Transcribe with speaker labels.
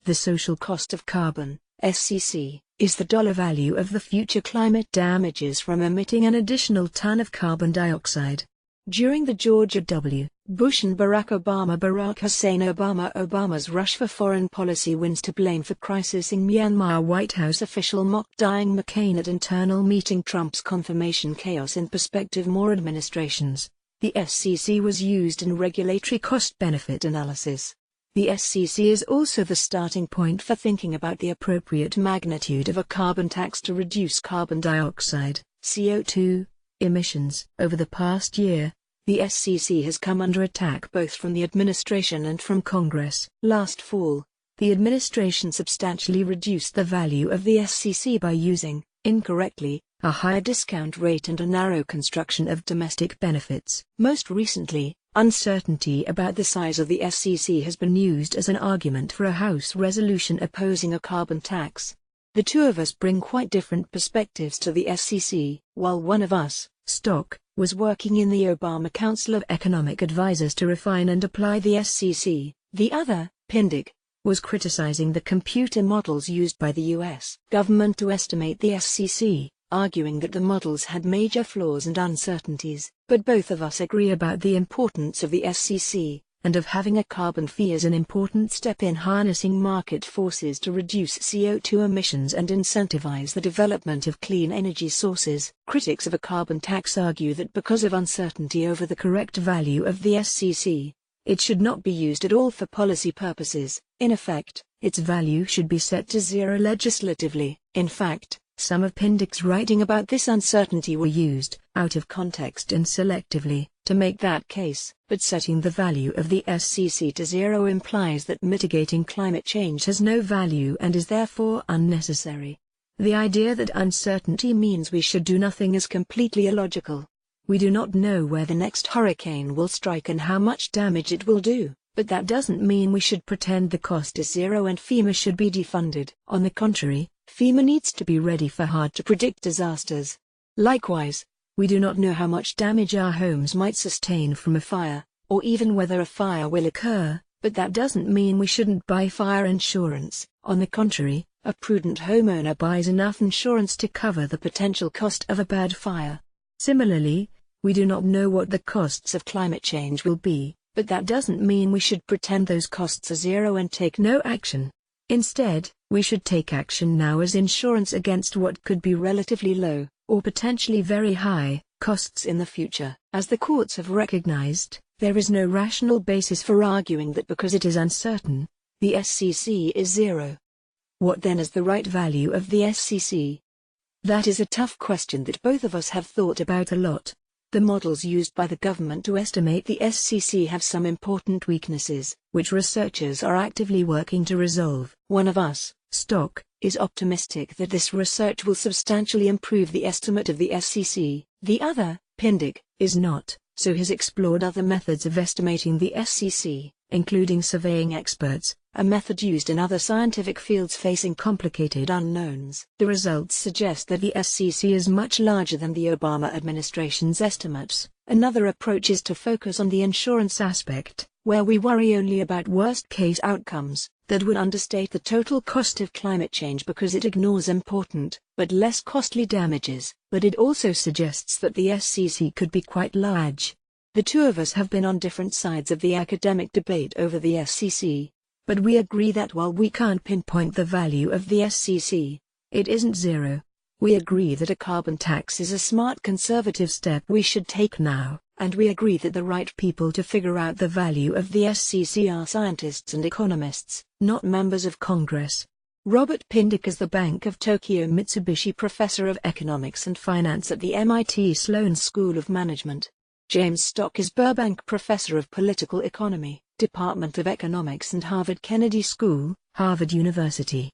Speaker 1: The social cost of carbon, SCC, is the dollar value of the future climate damages from emitting an additional ton of carbon dioxide. During the George W. Bush and Barack Hussein Obama's rush for foreign policy wins to blame for crisis in Myanmar, White House official mock-dying McCain at internal meeting Trump's confirmation chaos in perspective more administrations. The SCC was used in regulatory cost-benefit analysis. The SCC is also the starting point for thinking about the appropriate magnitude of a carbon tax to reduce carbon dioxide, CO2, emissions. Over the past year, the SCC has come under attack both from the administration and from Congress. Last fall, the administration substantially reduced the value of the SCC by using, incorrectly, a higher discount rate and a narrow construction of domestic benefits. Most recently, uncertainty about the size of the SCC has been used as an argument for a House resolution opposing a carbon tax. The two of us bring quite different perspectives to the SCC. While one of us, Stock, was working in the Obama Council of Economic Advisers to refine and apply the SCC, the other, Pindig, was criticizing the computer models used by the U.S. government to estimate the SCC, arguing that the models had major flaws and uncertainties. But both of us agree about the importance of the SCC, and of having a carbon fee as an important step in harnessing market forces to reduce CO2 emissions and incentivize the development of clean energy sources. Critics of a carbon tax argue that because of uncertainty over the correct value of the SCC, it should not be used at all for policy purposes. In effect, its value should be set to zero legislatively. In fact, some of Pindig's writing about this uncertainty were used, out of context and selectively, to make that case. But setting the value of the SCC to zero implies that mitigating climate change has no value and is therefore unnecessary. The idea that uncertainty means we should do nothing is completely illogical. We do not know where the next hurricane will strike and how much damage it will do, but that doesn't mean we should pretend the cost is zero and FEMA should be defunded. On the contrary, FEMA needs to be ready for hard-to-predict disasters. Likewise, we do not know how much damage our homes might sustain from a fire, or even whether a fire will occur, but that doesn't mean we shouldn't buy fire insurance. On the contrary, a prudent homeowner buys enough insurance to cover the potential cost of a bad fire. Similarly, we do not know what the costs of climate change will be, but that doesn't mean we should pretend those costs are zero and take no action. Instead, we should take action now as insurance against what could be relatively low, or potentially very high, costs in the future. As the courts have recognized, there is no rational basis for arguing that because it is uncertain, the SCC is zero. What then is the right value of the SCC? That is a tough question that both of us have thought about a lot. The models used by the government to estimate the SCC have some important weaknesses, which researchers are actively working to resolve. One of us, Stock, is optimistic that this research will substantially improve the estimate of the SCC. The other, Pindig, is not, so has explored other methods of estimating the SCC, including surveying experts, a method used in other scientific fields facing complicated unknowns. The results suggest that the SCC is much larger than the Obama administration's estimates. Another approach is to focus on the insurance aspect, where we worry only about worst-case outcomes that would understate the total cost of climate change because it ignores important, but less costly damages. But it also suggests that the SCC could be quite large. The two of us have been on different sides of the academic debate over the SCC, but we agree that while we can't pinpoint the value of the SCC, it isn't zero. We agree that a carbon tax is a smart conservative step we should take now, and we agree that the right people to figure out the value of the SCC are scientists and economists, not members of Congress. Robert Pindig is the Bank of Tokyo Mitsubishi Professor of Economics and Finance at the MIT Sloan School of Management. James Stock is Burbank Professor of Political Economy, Department of Economics and Harvard Kennedy School, Harvard University.